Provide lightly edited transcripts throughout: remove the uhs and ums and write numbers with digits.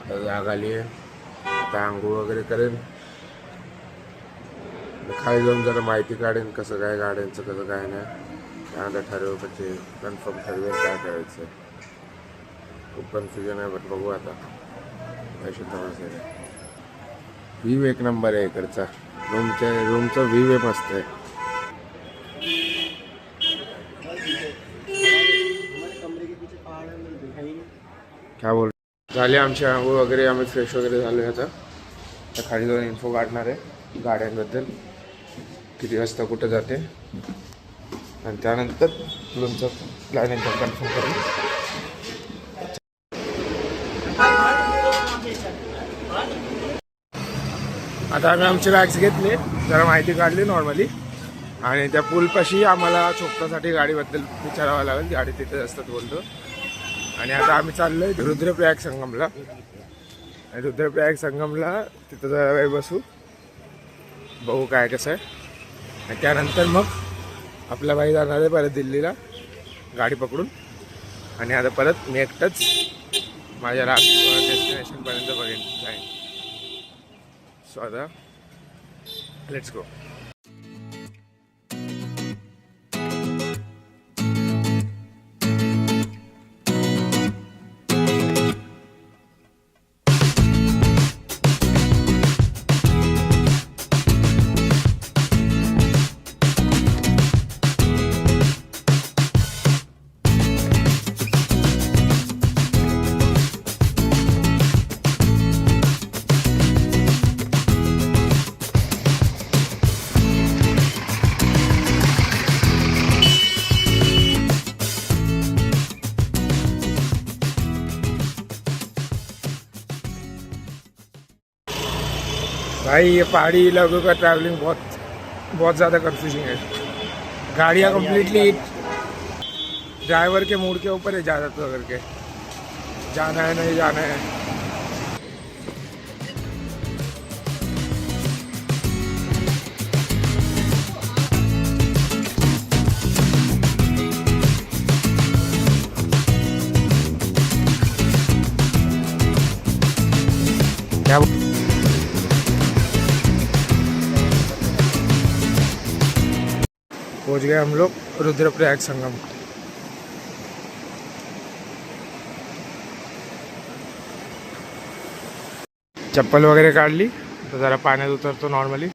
जाग आली आहे. आता आंघोळ वगैरे करेन, खाली जाऊन जरा माहिती काढेन कसं काय गाड्यांचं कसं काय नाही. त्यानंतर ठरवू म्हणजे कन्फर्म ठरवेल काय करायचं. खूप कन्फ्युजन आहे, पण बघू आता काय शुद्ध असेल. व्ह्यू एक नंबर आहे इकडचा. रूमचा व्ह्यू मस्त आहे. काय बोल झाले आमची आंघोळ वगैरे, आम्ही फ्रेश वगैरे झालो आहे. आता खाली जाऊन इन्फो काढणार आहे गाड्यांबद्दल, किती वाजता कुठं जाते, आणि त्यानंतर तुमचं प्लॅन एकदम कन्फर्म करेन. आता आम्ही आमचे बॅग्स घेतले, जरा माहिती काढली नॉर्मली, आणि त्या पूलपाशी आम्हाला चोपटासाठी गाडीबद्दल विचारावं लागेल. गाडी तिथे असतात बोलतो. आणि आता आम्ही चाललोय रुद्रप्रयाग संगमला. आणि रुद्रप्रयाग संगमला तिथं जरा वेळ बसू, बघू काय कसं आहे. आणि त्यानंतर मग आपला भाई जाणार आहे परत दिल्लीला गाडी पकडून. आणि आता परत मी एकटंच माझ्या डेस्टिनेशनपर्यंत बघेन जाईन. सो आता लेट्स गो. भाई ये पहाड़ी इलाकों का ट्रैवलिंग बहुत ज़्यादा कंफ्यूजिंग है. गाड़ियाँ कम्प्लीटली ड्राइवर के मूड के ऊपर है, ज़्यादा तो करके जाना है नहीं जाना है. क्या पहुंच गए हम लोग रुद्रप्रयाग संगम. चप्पल वगैरे काढली तर जरा पाण्यात उतरतो नॉर्मली.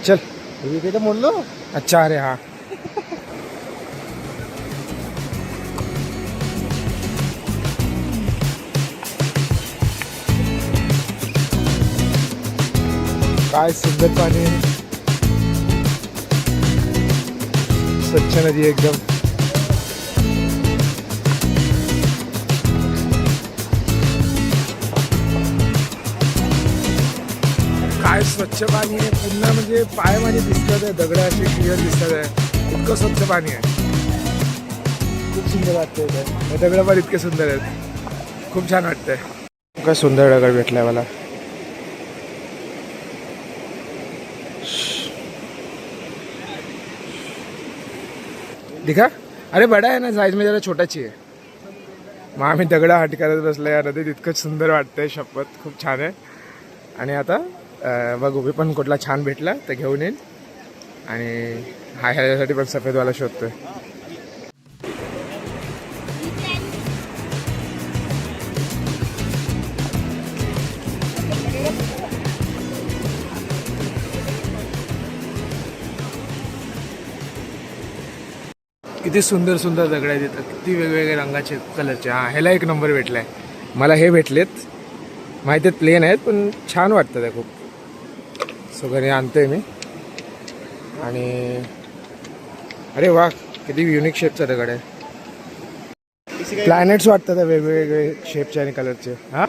चल तिथे म्हणलो. अच्छा अरे हा. काय सुंदर पाणी आहे, स्वच्छ नदी एकदम. काय स्वच्छ पाणी आहे, पुन्हा म्हणजे पाय माझे दिसतात आहे, दगड असे क्लिअर दिसतात आहे. इतकं स्वच्छ पाणी आहे, खूप सुंदर वाटतंय. हे दगड पण इतके सुंदर आहेत, खूप छान वाटतंय. काय सुंदर दगड भेटलाय मला. दिखा, अरे बडा आहे ना साईज में, जरा छोटाची आहे. मग आम्ही दगडा हट करत बसलो या नदीत. इतकं सुंदर वाटतंय, शपथ खूप छान आहे. आणि आता बघू मी पण कुठला छान भेटला तर घेऊन येईन. आणि हा ह्याच्यासाठी पण सफेदवाला शोधतोय. किती सुंदर सुंदर दगड आहेत तिथं, किती वेगवेगळे रंगाचे कलरचे. हा ह्याला एक नंबर भेटलाय मला. हे भेटलेत माहिती आहेत, प्लेन आहेत पण छान वाटतं ते खूप. सो घरी आणतोय मी. आणि अरे वा, किती युनिक शेपचा दगड आहे. प्लॅनेट्स वाटतात वेगवेगळे शेपचे आणि कलरचे. हा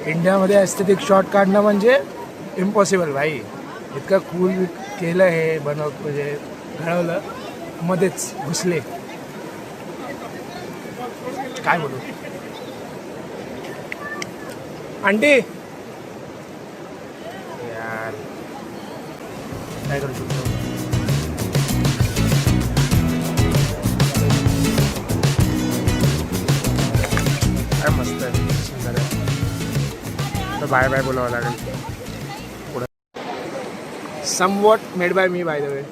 इंडियामध्ये एस्थेटिक शॉट काढणं म्हणजे इम्पॉसिबल भाई. इतकं कूल केलं हे म्हणजे घडवलं, मध्येच घुसले. काय बोलू आंटी यार, काय करू शकतो. काय मस्त आहे, सुंदर आहे. तर बाय बाय बोलावं लागेल पुढं. Somewhat made by me by the way.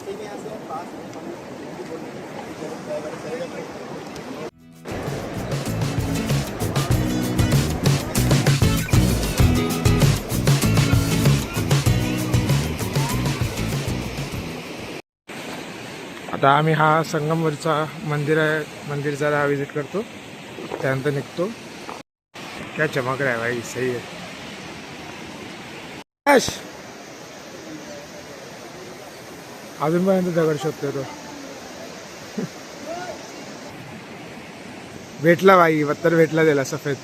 आता आम्ही हा संगमवरचा मंदिर जरा विजिट करतो, त्यानंतर निघतो. क्या चमक रहा है भाई, सही है. अजूनपर्यंत दगड शोधतोय तो. भेटला भाई, पत्तर भेटला त्याला सफेद.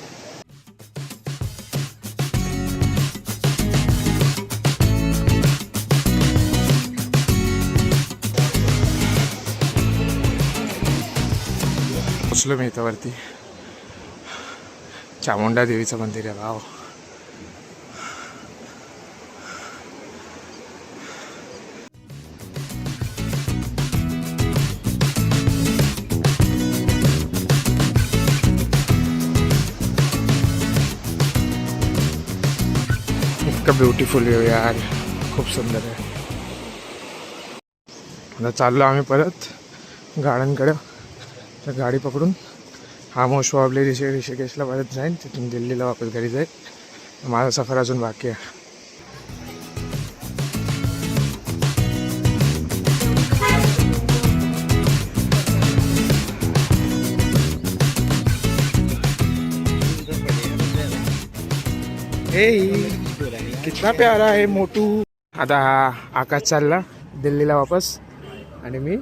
पोचलो मी इथं वरती. चामुंडा देवीचं मंदिर आहे भाव. इतकं ब्युटिफुल आहे यार, खूप सुंदर आहे. आता चाललो आम्ही परत गार्डनकडं. तर गाडी पकडून हा मोस्ट प्रॉब्ली ऋषिकेशला परत जाईन, तिथून दिल्लीला वापस घरी जाईल. माझा सफर अजून बाकी आहे. कितना प्यारा आहे मोटू. आता हा आकाश चालला दिल्लीला वापस आणि मी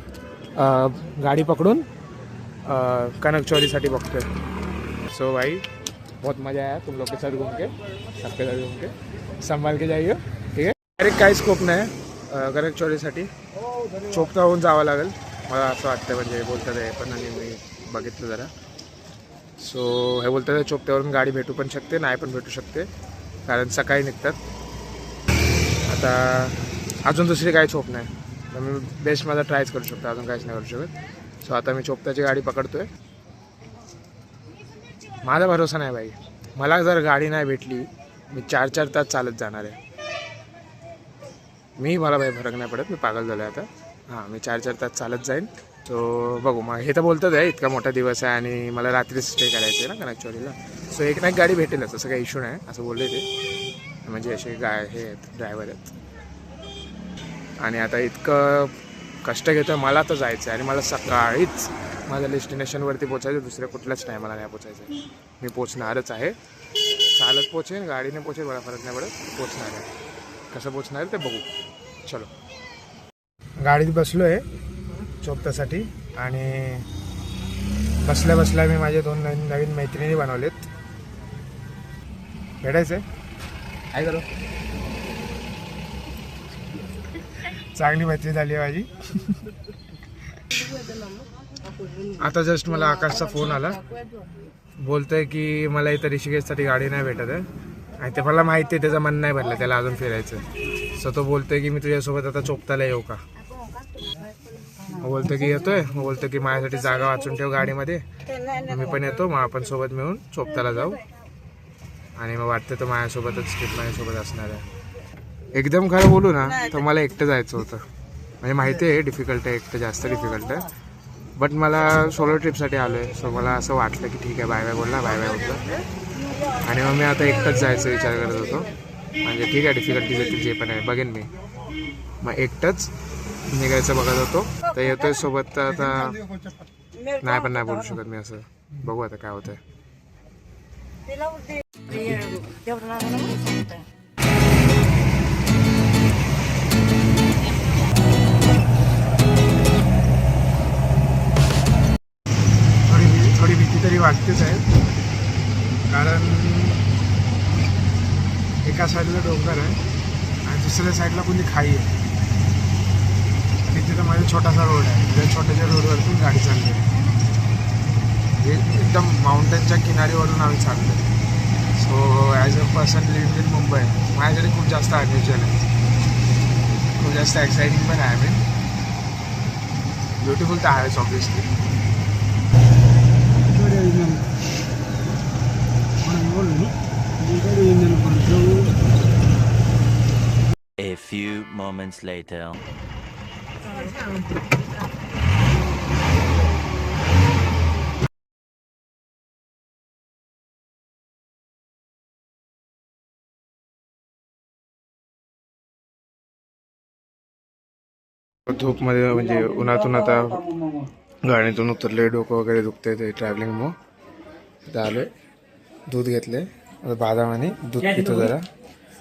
गाडी पकडून कनकचौरीसाठी बघतोय. सो भाई बहुत मज़ा आया तुम लोग के साथ घूम के, सबके साथ घूम के. संभाल के जाइए, ठीक आहे. डायरेक्ट काही स्कोप नाही कनकचौरीसाठी. चोपता होऊन जावं लागेल मला असं वाटतं, म्हणजे बोलतात आहे पण. आणि मी बघितलं जरा. सो हे बोलतात चोपत्यावरून गाडी भेटू पण शकते, नाही पण भेटू शकते, कारण सकाळी निघतात. आता अजून दुसरी काही चोप नाही, तर मी बेस्ट माझा ट्रायच करू शकतो, अजून काहीच नाही करू शकत. सो आता मी चोपताची गाडी पकडतोय. माझा भरोसा नाही भाई, मला जर गाडी नाही भेटली मी 4-4 तास चालत जाणार आहे. मला भाई फरक नाही पडत, मी पागल झालो आता. हां, मी 4-4 तास चालत जाईन. सो बघू. मग हे तर बोलतात आहे इतका मोठा दिवस आहे आणि मला रात्री स्टे करायचं आहे ना कनकचौरीला. सो एक ना एक गाडी भेटेलच, असं काही इश्यू नाही असं बोलले ते. म्हणजे असे हे आहेत ड्रायव्हर आहेत. आणि आता इतकं कष्ट घेतो मला तर जायचं आहे, आणि मला सकाळीच माझ्या डेस्टिनेशनवरती पोचायचं. दुसऱ्या कुठल्याच टायमाला नाही पोचायचं. मी पोचणारच आहे. चालत पोचेन, गाडीने पोचेन, मला फरक नाही पडत, पोचणार आहे. कसं पोचणार आहे ते बघू. चलो. गाडीत बसलो आहे चोपतासाठी, आणि बसल्या बसल्या मी माझे 2 नवीन मैत्रिणी बनवलेत. भेटायचं काय करू. चांगली मैत्री झाली आहे माझी. आता जस्ट मला आकाशचा फोन आला, बोलतोय की मला इथं ऋषिकेशसाठी गाडी नाही भेटत आहे, आणि ते मला माहिती आहे त्याचं मन नाही भरलं, त्याला अजून फिरायचं. सो तो बोलतोय की मी तुझ्यासोबत आता चोपताला येऊ का. बोलतो की येतोय, बोलतो की माझ्यासाठी जागा वाचून ठेव गाडीमध्ये, मी पण येतो, मग आपण सोबत मिळून चोपताला जाऊ. आणि मग वाटतं तर माझ्यासोबतच ट्रिप माझ्यासोबत असणार आहे. एकदम खरं बोलू ना तर मला एकटं जायचं होतं. म्हणजे माहिती आहे डिफिकल्ट आहे, एकटं जास्त डिफिकल्ट आहे, बट मला सोलो ट्रिपसाठी आलो आहे. सो मला असं वाटलं की ठीक आहे, बाय बाय बोलला, बाय बाय बोलला. आणि मग मी आता एकटंच जायचं विचार करत होतो. म्हणजे ठीक आहे, डिफिकल्टीज येतील जे पण आहे बघेन मी. मग एकटंच निघायचं बघत होतो. तर येतोय सोबत, तर आता नाही पण नाही बोलू शकत मी असं. बघू आता काय होतंय. थोडी भीती तरी वाटतेच आहे, कारण एका साईडला डोंगर आहे आणि दुसऱ्या साईडला कोणी खाई आहे आणि तिथं माझा छोटासा रोड आहे. त्या छोट्याच्या रोडवरतून गाडी चालली आहे. एकदम माउंटेनच्या किनारीवरून आम्ही चाललो. So as a person live in Mumbai माझ्याकडे खूप जास्त अनयुज्युअल आहे, खूप जास्त एक्साइटिंग पण आहे. ब्युटिफुल तर आहेच obviously. A few moments later. धूपमध्ये म्हणजे उन्हातून आता गाडीतून उतरले, डोकं वगैरे दुखते ते ट्रॅव्हलिंगमुळं. आता आलोय, दूध घेतले, बादाम आणि दूध पितो जरा.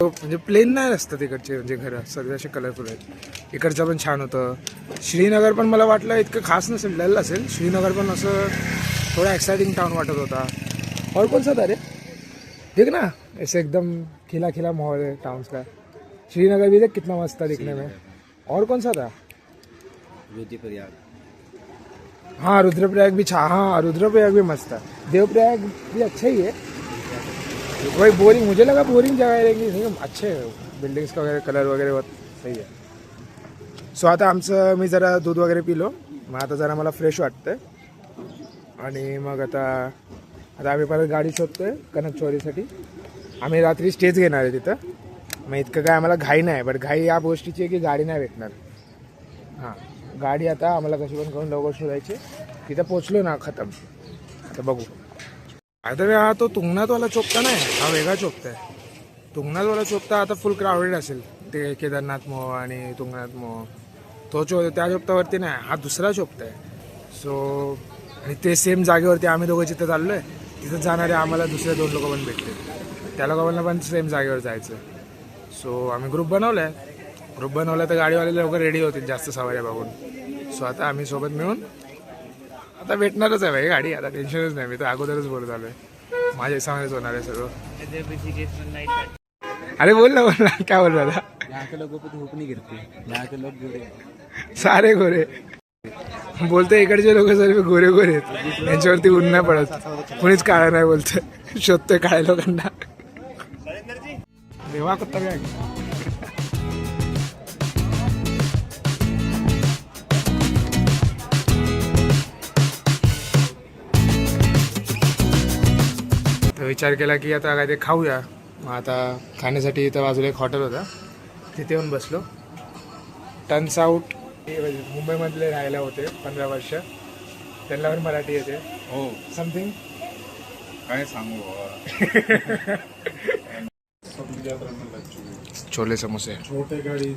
म्हणजे प्लेन नाही असतं तिकडचे, म्हणजे घरं सगळे असे कलरफुल आहेत. इकडचं पण छान होतं. श्रीनगर पण मला वाटलं इतकं खास नसेल, डल असेल. श्रीनगर पण असं थोडा एक्साइटिंग टाउन वाटत होता. और कौन सा था रे, देख ना ऐसे एकदम खिला खिला माहौल है टाउन्स का. श्रीनगर भी देख कितना मस्त था दिखने में. और कौन सा था, रुद्रप्रयाग. हाँ रुद्रप्रयाग भी हाँ रुद्रप्रयाग भी मस्त था. देवप्रयाग भी अच्छा ही है. वही बोरिंग, मुझे लगा बोरिंग जगह रहेंगी, लेकिन अच्छे बिल्डिंग्स का वगैरे कलर वगैरे बहुत सही आहे. सो आता आमचं मी जरा दूध वगैरे पिलो, मग आता जरा मला फ्रेश वाटतंय. आणि मग आता आम्ही परत गाडी शोधतोय कनकचोरीसाठी. आम्ही रात्री स्टेज घेणार आहे तिथं. मग इतकं काय आम्हाला घाई नाही, बट घाई या गोष्टीची आहे की गाडी नाही भेटणार. हां, गाडी आता आम्हाला कशी पण करून लवकर शोधायची. तिथं पोचलो ना खतम. आता बघू. आता हा तो तुंगनाथवाला चोपता नाही, हा वेगळा चोपता आहे. तुंगनाथवाला चोपता आता फुल क्राऊडेड असेल, ते केदारनाथ मोह आणि तुंगनाथ मोह. तो त्या चोपतावरती नाही, हा दुसरा चोपता आहे. सो आणि ते सेम जागेवरती आम्ही दोघं जिथं चाललो आहे तिथं जाणारे आम्हाला दुसरे 2 लोक पण भेटले. त्या लोकांना पण सेम जागेवर जायचं. सो आम्ही ग्रुप बनवला आहे. ग्रुप बनवला तर गाडीवाले लवकर रेडी होतील जास्त सवाऱ्या बघून. सो आता आम्ही सोबत मिळून आता भेटणारच आहे भाई गाडी. आता टेन्शनच नाही, मी तर अगोदरच बोलत आलो आहे. माझ्या हिसाबानेच होणार आहे सगळं. अरे बोल ना काय बोल रहा था. यहाँ के लोगों को धूप नहीं गिरती, यहाँ के लोग गोरे, सारे गोरे बोलते. इकडचे लोक सर्व गोरे गोरे आहेत, यांच्यावरती ऊन नाही पडत. कुणीच काळा नाही बोलतं. शोधतोय काळ्या लोकांना. देवा कुत्ता काय विचार केला की आता काय ते खाऊया. मग आता खाण्यासाठी इथं बाजूला एक हॉटेल होता, तिथे येऊन बसलो. टर्न्स आउट मुंबईमधले राहायला होते 15 वर्ष, त्यांना पण मराठी येते. हो समथिंग काय सांगू. छोले समोसे. छोटे गाड़ी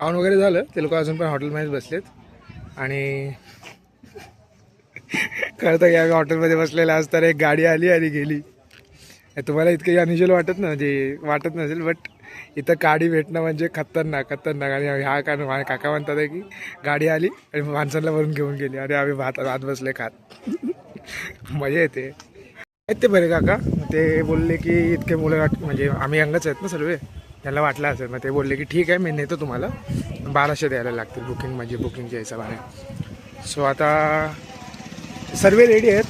खाऊन वगैरे झालं. ते लोक अजून पण हॉटेलमध्येच बसलेत. आणि कळतं की आम्ही हॉटेलमध्ये बसलेला असताना एक गाडी आली आणि गेली. तुम्हाला इतकं अनयुज्युअल वाटत ना, म्हणजे वाटत नसेल, बट इथं गाडी भेटणं म्हणजे खतरनाक खतरनाक. आणि ह्या कारण माझ्या काका म्हणतात आहे की गाडी आली आणि माणसांना वरून घेऊन गेली आणि आम्ही भात बसले खात. मजा येते. आहेत ते बरे काका. ते बोलले की इतके मुलं म्हणजे आम्ही यंगच आहेत ना सर्व, त्यांना वाटलं असेल. मग ते बोलले की ठीक आहे मी नेतो तुम्हाला, 1200 द्यायला लागतील बुकिंग, म्हणजे बुकिंगच्या हिशोबाने. सो आता सर्व रेडी आहेत,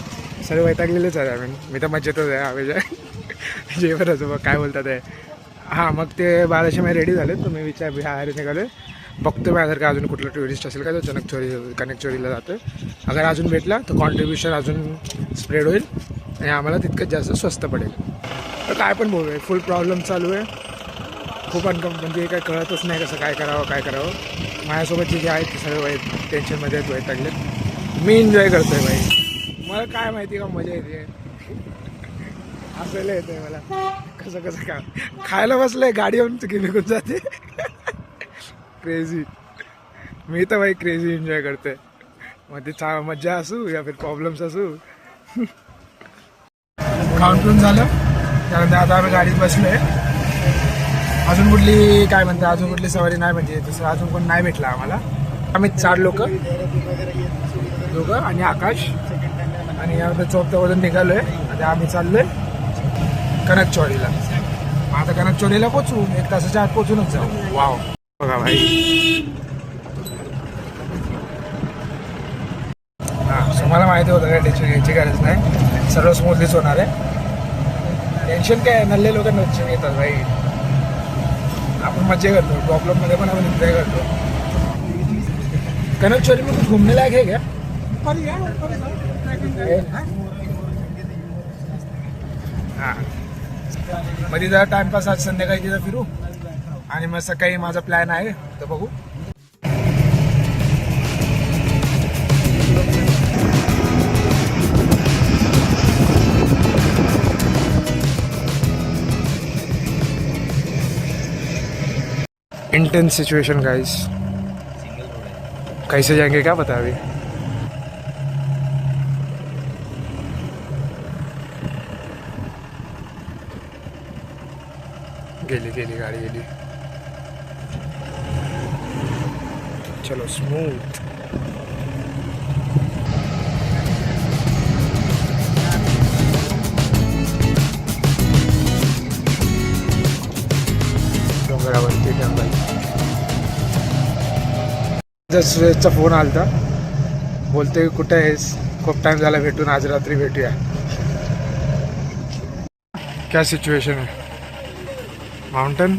सर्व वैतागलेलेच आहे. मी तर मजेतच आहे. आम्ही जेवणच मग काय बोलतात आहे. हां, मग ते 1200 मध्ये रेडी झाले. तर मी बाहेर निघाले. बघतो मी अगर का अजून कुठला टुरिस्ट असेल का तो कनकचोरीला जातो. अगर अजून भेटला तर कॉन्ट्रीब्युशन अजून स्प्रेड होईल आणि आम्हाला तितकंच जास्त स्वस्त पडेल. तर काय पण बोलूया, फुल प्रॉब्लेम चालू आहे. खूप म्हणजे काय कळतच नाही कसं काय करावं. माझ्यासोबत जे आहेत ते सर्व टेन्शनमध्ये आहेत, वैतागले. मी एन्जॉय करतोय भाई. मला काय माहिती का मजा येते, हसायला येते मला. कसं कसं काय खायला बसलंय गाडी येऊन चुकी निघून जाते. क्रेझी. मी तर भाई क्रेझी एन्जॉय करते. मग ते मज्जा असू या फिर प्रॉब्लेम्स असू. खाऊन पिऊन झालं त्यानंतर आता आम्ही गाडीत बसलोय. अजून कुठली काय म्हणते अजून कुठली सवारी नाही म्हणजे तसं अजून कोण नाही भेटला आम्हाला. आम्ही 4 लोक दोघं आणि आकाश आणि यानंतर चौकतावरून निघालोय. आता आम्ही चाललोय कनकचौरीला. आता कनकचौरीला पोचू 1 तासाच्या आत पोचूनच जाऊ. वाव बघा भाई. हां मला माहिती होतं काय टेन्शन घ्यायची गरज नाही. सर्व स्मूथलीच होणार आहे. टेन्शन काय नल्ले लोक टेन्शन घेतात भाई. आपण मजा करतो प्रॉब्लेममध्ये पण आपण एन्जॉय करतो. कनकचौरी में कुछ घूमने लायक है क्या? हां मध्ये जरा टाइमपास आज संध्याकाळी तिथं फिरू आणि मग सकाळी माझा प्लॅन आहे तर बघू. Intense situation guys. कैसे जाएंगे क्या पता अभी. गेली गाड़ी गेली. चलो स्मूथ. डोंगरावरती जंगल. सुरेशचा फोन आलता बोलते कुठे आहेस खूप टाइम झाला भेटून आज रात्री भेटूया. क्या सिच्युएशन आहे. माउंटन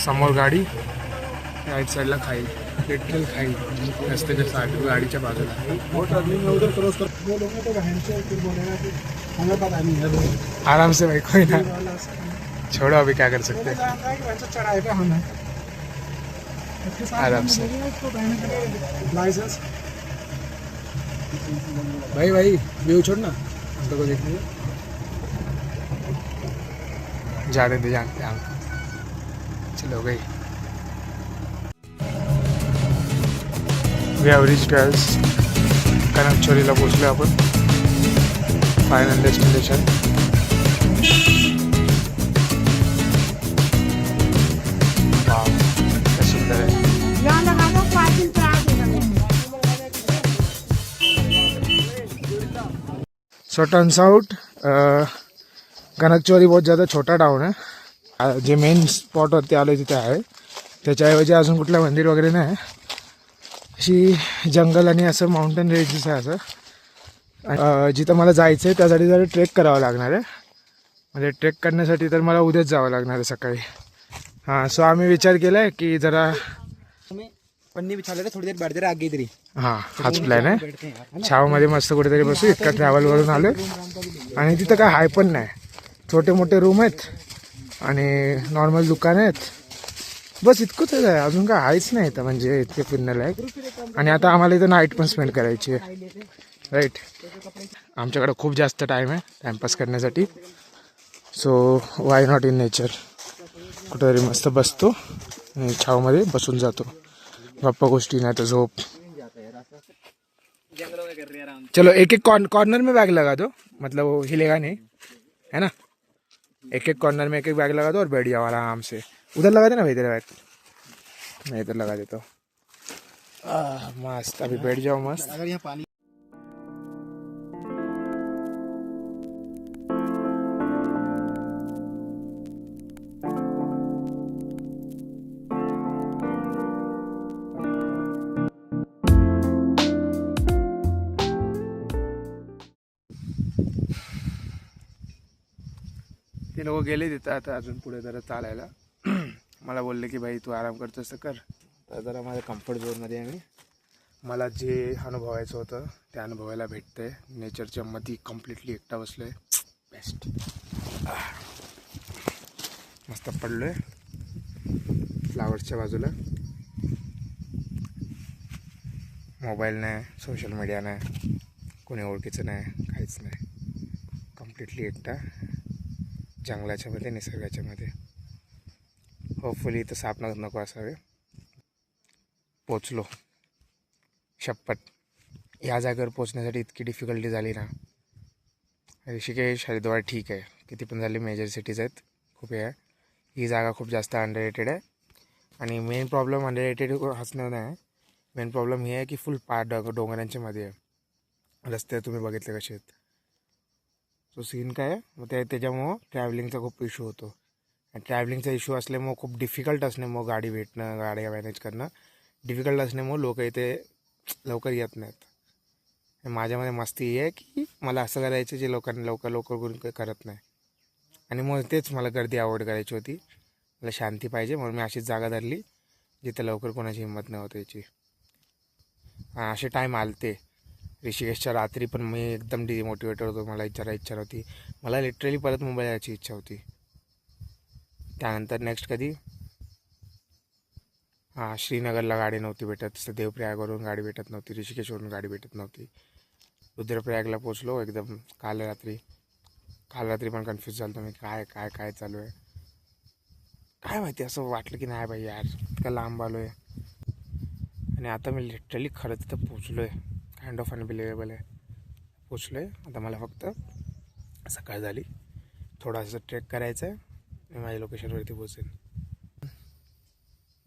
समोर गाडी राईट साईडला खाई लिटरल खाई रस्त्याच्या साईड गाडीच्या बाजूला. आराम से भाई कोई ना छोड़ो अभी क्या कर सकते हैं. आराम से लाइसेंस भाई व्यू छोड़ ना हम को देखने जाने दे जानते हैं. चलो गई. We have reached guys. कनकचौरीला पोहोचलो आपण. Final destination. So turns out Kanakchauri बहुत ज़्यादा छोटा टाउन है. जे मेन स्पॉटवरती आलो तिथे आहे त्याच्याऐवजी अजून कुठलं मंदिर वगैरे नाही. अशी जंगल आणि असं माउंटेन रेंजेस आहे असं. जिथं मला जायचं आहे त्यासाठी जरा ट्रेक करावं लागणार आहे. म्हणजे ट्रेक करण्यासाठी तर मला उद्याच जावं लागणार आहे सकाळी. हां सो आम्ही विचार केला आहे की जरा पन्नी बिछा लेते थोड़ी देर बैठ रहे आगे इधर ही. हां हाच प्लॅन आहे. छावमध्ये मस्त कुठेतरी बसू. इतका ट्रॅव्हलवरून आलो आणि तिथं काय हाय पण नाही. छोटे मोठे रूम आहेत आणि नॉर्मल दुकान आहेत बस इतकंच आहे. अजून काय हायच नाही इथं म्हणजे इतके फिरण्यालायक. आणि आता आम्हाला इथं नाईट पण स्पेंड करायची आहे राईट. आमच्याकडे खूप जास्त टाईम आहे टाईमपास करण्यासाठी. So why not in nature. कुठेतरी मस्त बसतो आणि छावमध्ये बसून जातो. गप्पा गोष्टी नाही तर झोप. चलो एक एक कॉर्नर में बैग लगा दो मतलब वो हिलेगा नहीं है ना. एक एक कॉर्नर में एक एक बैग लगा दो और बैठ जाओ आराम से. उधर लगा देना भाई तेरा बैग. मैं इधर लगा देता हूँ. मस्त अभी बैठ जाओ मस्त. अगर यहाँ पानी ते लोक गेले तिथं आता अजून पुढे जरा चालायला. मला बोलले की भाई तू आराम करतोस तर कर. तर जरा माझ्या कम्फर्ट झोनमध्ये आहे मी. मला जे अनुभवायचं होतं ते अनुभवायला भेटतंय. नेचरच्या मध्ये कम्प्लिटली एकटा बसलो आहे. बेस्ट. मस्त पडलो आहे फ्लावर्सच्या बाजूला. मोबाईल नाही सोशल मीडिया नाही कोणी ओळखीचं नाही काहीच नाही. कम्प्लिटली एकटा जंगलाच्या मध्ये, निसर्गाच्या मध्ये. होपफुली इथं साप नको असावे. पोचलो. शपथ, या जागेवर पोचण्यासाठी इतकी डिफिकल्टी झाली ना. ऋषिकेश, हरिद्वार ठीक आहे, किती पण झाली मेजर सिटीज आहेत, खूप हे आहे. ही जागा खूप जास्त अंडररेटेड आहे. आणि मेन प्रॉब्लेम अंडररेटेड हसणं नाही, मेन प्रॉब्लेम हे आहे की फुल डोंगरांच्या मध्ये आहे. रस्ते तुम्ही बघितले कसे आहेत. तो सीन काय आहे, मग त्याच्यामुळं ट्रॅव्हलिंगचा खूप इश्यू होतो. आणि ट्रॅव्हलिंगचा इश्यू असल्यामुळं खूप डिफिकल्ट असल्यामुळं गाडी भेटणं, गाड्या मॅनेज करणं डिफिकल्ट असल्यामुळं लोक इथे लवकर येत नाहीत. माझ्यामध्ये मस्ती ही आहे की मला असं करायचं जे लोकांनी लवकर करून काही करत नाही. आणि मग तेच मला गर्दी अवॉइड करायची होती. मला शांती पाहिजे, म्हणून मी अशीच जागा धरली जिथं लवकर कोणाची हिंमत नाही होत याची. असे टाईम आलते ऋषिकेशच्या रात्री, पण मी एकदम डिमोटिवेटेड होतो. मला इच्छा होती, मला लिटरली परत मुंबईला यायची इच्छा होती. त्यानंतर नेक्स्ट कधी, श्रीनगरला गाडी नव्हती भेटत, तसं देवप्रयागवरून गाडी भेटत नव्हती, ऋषिकेशवरून गाडी भेटत नव्हती. रुद्रप्रयागला पोचलो एकदम काल रात्री पण कन्फ्यूज झालो मी, काय चालू आहे काय माहिती. असं वाटलं की नाही भाई यार, इतकं लांब आलो आहे. आणि आता मी लिटरली खरंच तिथं पोचलो आहे. काइंड ऑफ अनबिलिव्हेबल आहे. पोचलो आहे. आता मला फक्त सकाळ झाली, थोडासा ट्रेक करायचं आहे आणि माझ्या लोकेशनवरती पोचेन.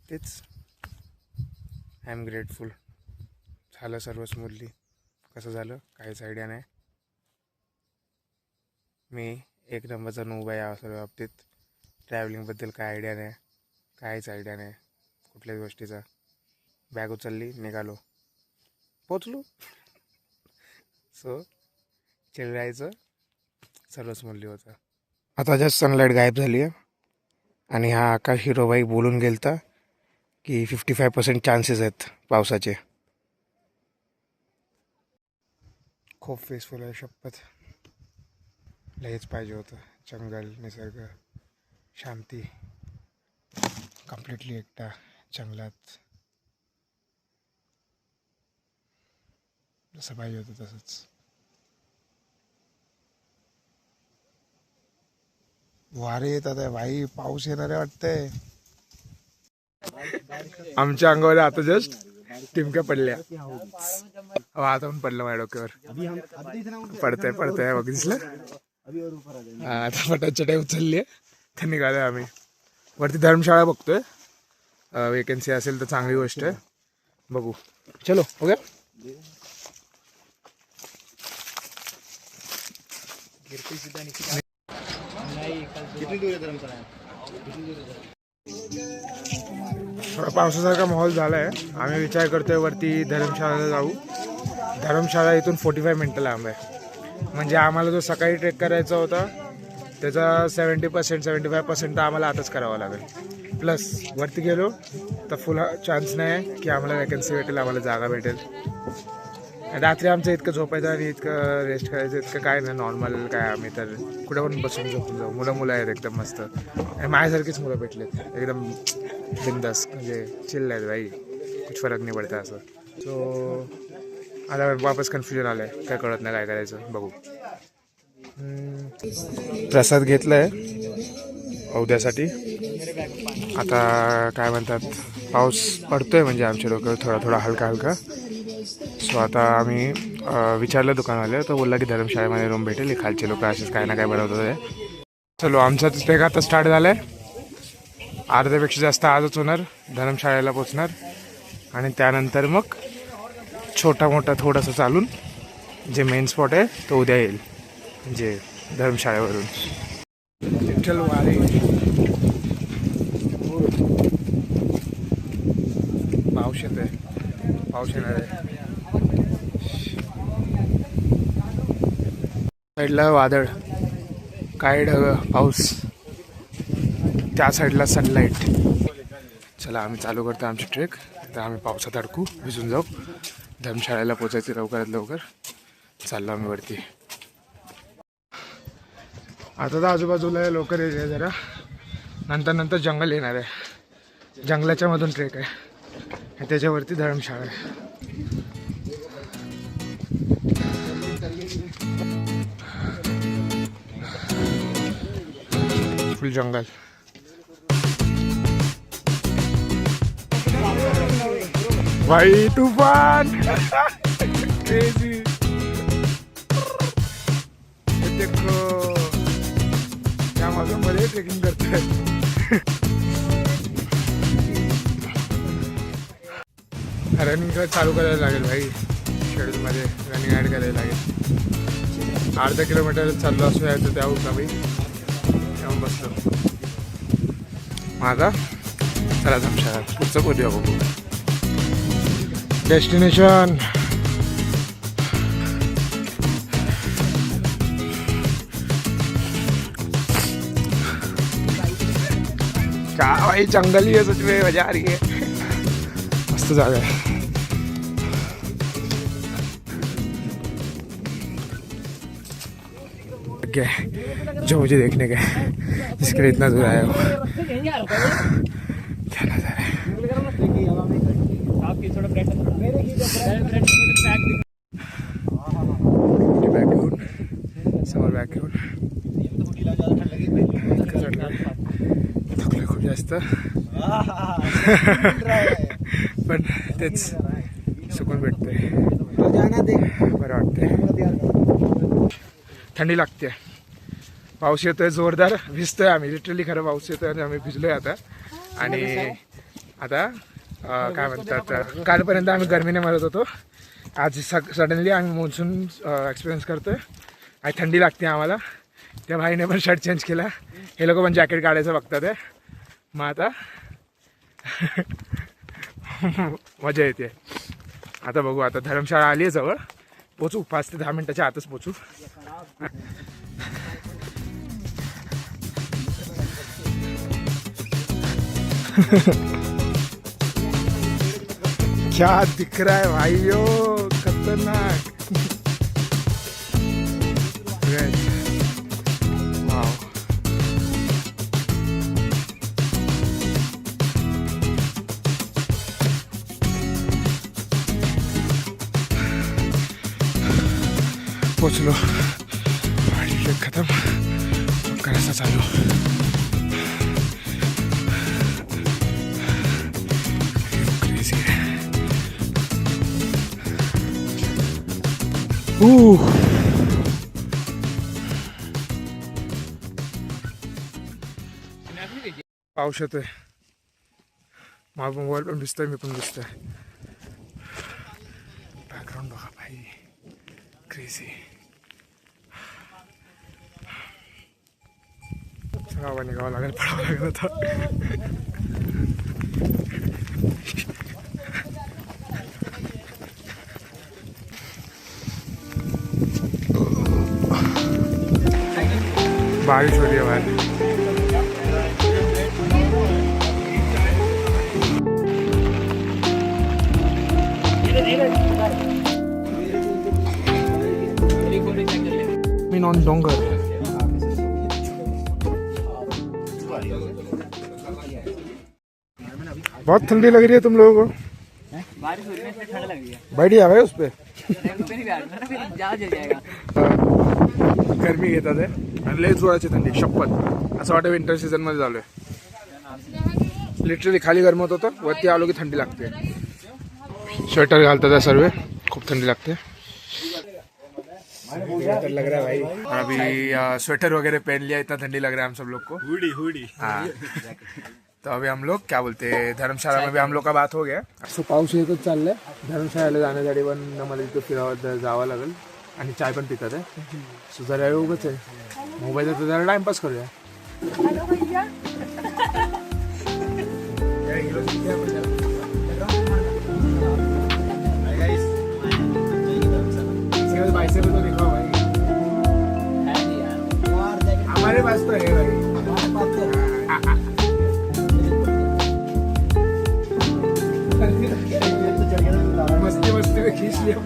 तेच, आय एम ग्रेटफुल. झालं सर्व स्मूथली. कसं झालं काहीच आयडिया नाही. मी एक नंबरचा नूब आहे या सर्व बाबतीत. ट्रॅव्हलिंगबद्दल काय आयडिया नाही, काहीच आयडिया नाही कुठल्याच गोष्टीचा. बॅग उचलली, निघालो, पोचलो. सो चिल राहायचं, सर्व स्मूथली होतं. आता जस्ट सनलाईट गायब झाली आहे आणि हा आकाश हिरोबाई बोलून गेलता की 55% चान्सेस आहेत पावसाचे. खूप पीसफुल आहे शपथ. लयच पाहिजे होतं. जंगल, निसर्ग, शांती, कम्प्लिटली एकटा जंगलात. जसं पाहिजे होतं तसंच. वारे येतात आहे भाई, पाऊस येणार आहे वाटतंय. आमच्या अंगावर आता जस्ट टिमक्या पडल्या. आता पण पडलं माझ्या डोक्यावर. पडतंय बघ, दिसलं. आता फटात चटाई उचलली आहे, तर निघालोय आम्ही वरती. धर्मशाळा बघतोय, वेकेन्सी असेल तर चांगली गोष्ट आहे, बघू. चलो ओके. थोडा पावसासारखा माहोल झाला आहे. आम्ही विचार करतोय वरती धर्मशाळेला जाऊ. धर्मशाळा इथून 45 मिनटं लांब आहे. म्हणजे आम्हाला जो सकाळी ट्रेक करायचा होता त्याचा 75% तर आम्हाला आताच करावा लागेल. प्लस वरती गेलो तर फुल चान्स नाही की आम्हाला वॅकन्सी भेटेल, आम्हाला जागा भेटेल. रात्री आमचं इतकं झोपायचं आणि इतकं रेस्ट करायचं इतकं काय नाही, नॉर्मल काय. आम्ही तर कुठे पण बसून झोपून जाऊ. मुलं आहेत एकदम मस्त. आणि माझ्यासारखीच मुलं भेटलेत एकदम बिंदास, म्हणजे चिल आहेत भाई, कुछ फरक नाही पडता असं. सो आता वापस कन्फ्युजन आलं आहे, काय कळत नाही काय करायचं, बघू. प्रसाद घेतलाय उद्यासाठी. आता काय म्हणतात, पाऊस पडतोय म्हणजे आमच्या डोक्यावर थोडा हलका. सो आता आम्ही विचारलं दुकानवाले, तो बोलला की धर्मशाळेमध्ये रूम भेटेल, खालचे लोक असेच काय ना काय बनवतात आहे. चलो आमचा ट्रेक आता स्टार्ट झाला आहे. अर्ध्यापेक्षा जास्त आजच होणार, धर्मशाळेला पोचणार आणि त्यानंतर मग छोटा मोठा थोडासा चालून जे मेन स्पॉट आहे तो उद्या येईल, म्हणजे धर्मशाळेवरून. चल वारे, पाऊस येत आहे, पाऊस येणार आहे. साईडला वादळ, काय ढग, पाऊस, त्या साईडला सनलाईट. चला आम्ही चालू करतो आमची ट्रेक. तर आम्ही पावसात अडकू, भिजून जाऊ. धर्मशाळेला पोचायचं लवकरात लवकर. चाललो आम्ही वरती. आता तर आजूबाजूला लवकर येते जरा, नंतर जंगल येणार आहे. जंगलाच्या मधून ट्रेक आहे, त्याच्यावरती धर्मशाळा आहे. फुल जंगल. भाई तूफान क्रेजी. देखो या माझ्यामध्ये ट्रेकिंग करतोय. रनिंग चालू करायला लागेल भाई. शेड्यूलमध्ये रनिंग ॲड करायला लागेल. अर्धा किलोमीटर चाललो असं यायचं त्या उठला मी तेव्हा बसलो. माझा चला धर्मशाळा पुढचं बोलूया बघू. डेस्टिनेशन क्या भाई जंगल ही है सच में. मजा आ रही है. मस्त जागा है. जो मुझे देखने का है जिसके लिए इतना दूर आया हूँ. क्या नजारा है. समर बॅकग्राऊंड थकलं खूप जास्त पण तेच सुकून भेटतंय. बरं वाटतंय. थंडी लागते. पाऊस येतोय जोरदार. भिजतोय आम्ही लिटरली. खरं पाऊस येतोय आणि आम्ही भिजलोय आता. आणि आता काय म्हणतात कालपर्यंत आम्ही गरमीने मरत होतो. आज सडनली आम्ही मान्सून एक्सपिरियन्स करतोय आणि थंडी लागते आम्हाला. त्या भाईने पण शर्ट चेंज केला. हे लोक पण जॅकेट काढायचं बघतात आहे. मग आता मजा येते. आता बघू. आता धर्मशाळा आली आहे जवळ. पोचू 5 ते 10 मिनटाच्या आतच पोचू. क्या दिख रहा है भाइयों. खतरनाक. वाव. पोचलो. गाडी खतम. करायचं चालू. पाऊस येतोय. माझा मोबाईल पण दिसतोय. मी पण दिसतोय. बॅकग्राऊंड बघा भाई. क्रेझी. गावा निघावं लागेल. पडावं लागेल आता. बारिश हो रही है भाई. मीन ऑन डोंगर. बहुत ठंडी लग रही है तुम लोगों को. बारिश हो रही है ठंड लग रही है. बैठ गया भाई उस पे. गरमी घेतात आहे आणि लय जोराची थंडी. शपथ असं वाटतं विंटर सीझन मध्ये झालोय. लिटरली खाली गरमत होतं. वरती आलो की थंडी लागते. स्वेटर घालतात आहे सर्व. खूप थंडी लागते. लग रहा है भाई. अभी स्वेटर वगैरह पहन लिया. इतना ठंडी लग रहा है हम सब लोग को. हुडी. हाँ. तो अभी हम लोग क्या बोलते हैं धर्मशाला में भी हम लोग का बात हो गया. असं पाऊस येतच चाललंय. धर्मशाळेला जाण्यासाठी पण मला तिथं फिरावं जावं लागेल. आणि चाय पण पितात आहे. सो जरा उगच आहे. मोबाईलचा जरा टाइमपास करूया. हमारे पास तो है भाई. मस्ती मस्ती में खींच लिया.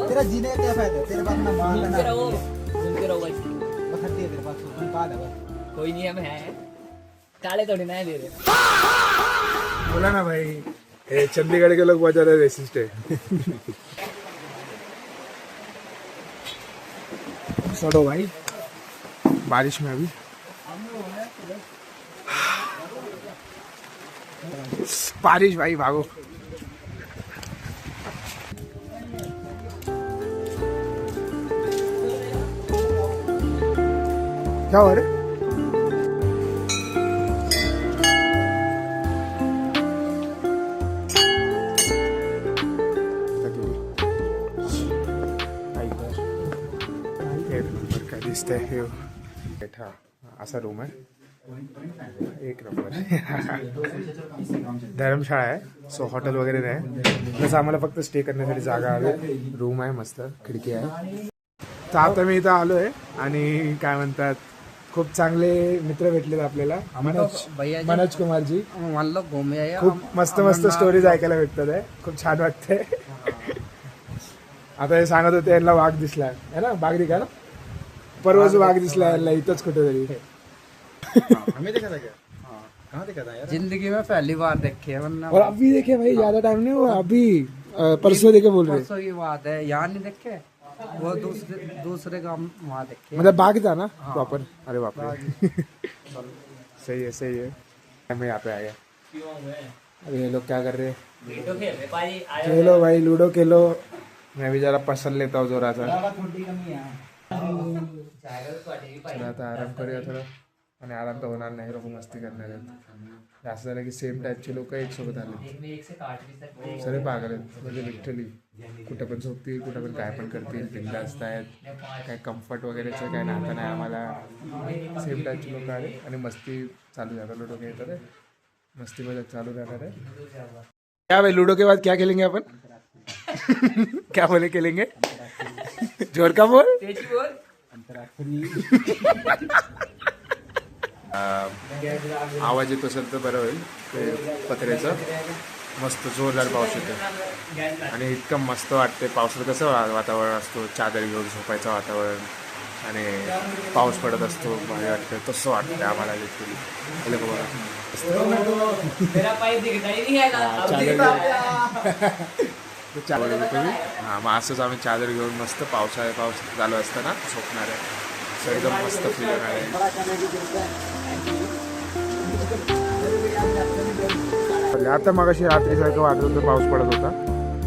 तेरा जीने का क्या फायदा. तेरे पास ना माल घूमते रहो भाई. बखरती है तेरे पास. कोई नहीं हम है. काले थोड़ी ना दे रहे. बोला ना भाई. ये चंडीगढ़ के लोग बहुत ज्यादा रेसिस्ट है. चलो भाई, बारिश में अभी बारिश भाई, भागो। क्या हो रहा है? दिसतंय हे हा असा रूम आहे, एक नंबर. धर्मशाळा आहे, सो हॉटेल वगैरे नाही, तसं आम्हाला फक्त स्टे करण्यासाठी जागा आहे. रूम आहे, मस्त खिडकी आहे. तर आता मी इथं आलो आहे आणि काय म्हणतात, खूप चांगले मित्र भेटलेत आपल्याला. मनोज कुमारजी, खूप मस्त मस्त स्टोरीज ऐकायला भेटतात आहे, खूप छान वाटतंय. आता हे सांगत होते यांना वाघ दिसला आहे ना, बाग दिखा ना, परवाच वाघ दिसला यांना इथंच कुठेतरी. जिंदगी में पहली बार देखे है, वरना और अभी देखे भाई, ज्यादा टाइम नहीं हुआ, अभी परसों देखे बोल रहे. परसों की बात है, यहाँ नहीं देखे, वो दूसरे गांव वहाँ देखे. मतलब बाग था ना प्रॉपर. अरे बाप रे. सही है सही है. मैं यहाँ पे आ गया. अरे ये लोग क्या कर रहे हैं? खेलो भाई, लूडो खेलो. मैं भी जरा पसंद लेता हूँ जोरा सा. चला आता आराम करूया थोडं. आणि आराम तर होणार नाही, लोक मस्ती करणार आहेत. असं झालं की सेम टाईपचे लोक एक सोबत आले, सगळे पागल आहेत. म्हणजे लिटरली कुठं पण झोपतील, कुठं पण काय पण करतील, बिंदास्त आहेत. काय कम्फर्ट वगैरेचं काय नातं नाही आम्हाला. सेम टाईपचे लोक आले आणि मस्ती चालू झालं. लूडो खेळतात आहे, मस्ती मजा चालू राहणार आहे. क्या भाई, लूडो के बाद क्या खेलेंगे अपन? क्या बोले खेलेंगे? जोर का बोल. आवाज येत असेल तर बरं होईल. ते पत्र्याचं मस्त जोरदार पाऊस येतो आणि इतकं मस्त वाटते. पावसात कसं वातावरण असतो, चादर घेऊन झोपायचं वातावरण आणि पाऊस पडत असतो, भारी वाटतं. तसं वाटतं आम्हाला लिटरली. चादर घेतो मी. हां, मग असंच आम्ही चादर घेऊन मस्त पाऊस चालू असताना झोपणार आहे. एकदम मस्त फील होणार आहे. आता मग अशी रात्रीसारखं वाटत होतं, पाऊस पडत होता.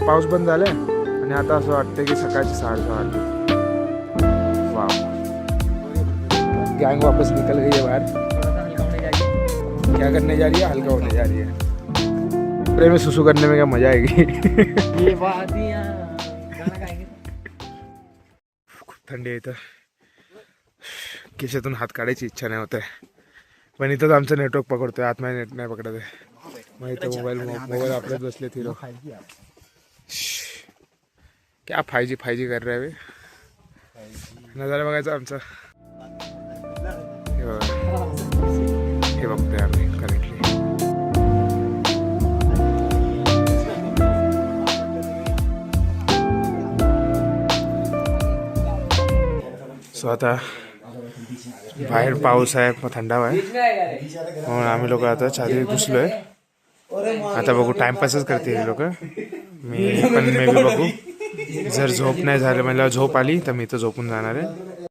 पाऊस बंद झालाय आणि आता असं वाटतं की सकाळची 6:30 वाजले. वाह, गैंग वापस निकल गई है बाहर. क्या करने जा रही है? हल्का होने जा रही है. प्रेम में सुसु करने में क्या मजा आएगी. खूप थंडी आहे इथं, खिशातून हात काढायची इच्छा नाही होत आहे. पण इथंच आमचं नेटवर्क पकडतोय, आतमध्ये नेट नाही पकडत आहे. मग इथं मोबाईल आपल्यात बसले हिरो. क्या 5G कर रहा है. नजारा बघायचा आमचा. हे बघतोय आम्ही करेक्टली. सो आता बाहेर पाऊस आहे, थंडावा आहे म्हणून आम्ही लोक आता चादरी घुसलोय. आता बघू, टाइमपासच करते हे लोक. मी बी बघू. जर झोप नाही झालं, मला झोप आली तर मी इथं झोपून जाणार आहे.